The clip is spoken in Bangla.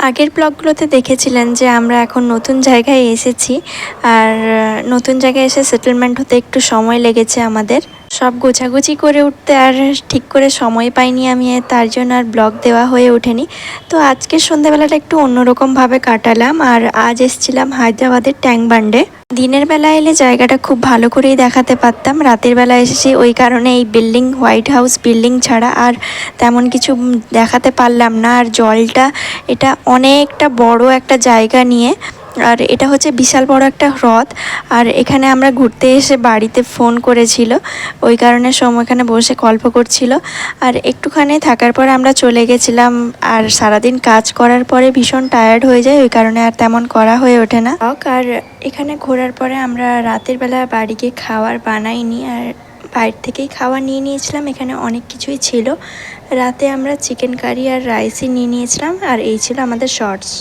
আগের ব্লগগুলোতে দেখেছিলেন যে আমরা এখন নতুন জায়গায় এসেছি আর নতুন জায়গায় এসে সেটেলমেন্ট হতে একটু সময় লেগেছে আমাদের। সব গোছাগুছি করে উঠতে আর ঠিক করে সময় পাইনি আমি, তার জন্য আর ব্লগ দেওয়া হয়ে ওঠেনি। তো আজকের সন্ধ্যাবেলাটা একটু অন্যরকমভাবে কাটালাম আর আজ এসেছিলাম হায়দ্রাবাদের ট্যাঙ্ক বান্ডে। দিনের বেলা এলে জায়গাটা খুব ভালো করেই দেখাতে পারতাম, রাতের বেলা এসেছি ওই কারণে এই বিল্ডিং, হোয়াইট হাউস বিল্ডিং ছাড়া আর তেমন কিছু দেখাতে পারলাম না। আর জলটা এটা অনেকটা বড় একটা জায়গা নিয়ে, আর এটা হচ্ছে বিশাল বড় একটা হ্রদ। আর এখানে আমরা ঘুরতে এসে বাড়িতে ফোন করেছিল, ওই কারণে সময় এখানে বসে গল্প করছিল। আর একটুখানি থাকার পরে আমরা চলে গেছিলাম। আর সারাদিন কাজ করার পরে ভীষণ টায়ার্ড হয়ে যায়, ওই কারণে আর তেমন করা হয়ে ওঠে না। আর এখানে ঘোরার পরে আমরা রাতের বেলা বাড়ি গিয়ে খাবার বানাইনি, আর বাইরে থেকেই খাবার নিয়ে নিয়েছিলাম। এখানে অনেক কিছুই ছিল। রাতে আমরা চিকেন কারি আর রাইসই নিয়ে নিয়েছিলাম, আর এই ছিল আমাদের শর্টস।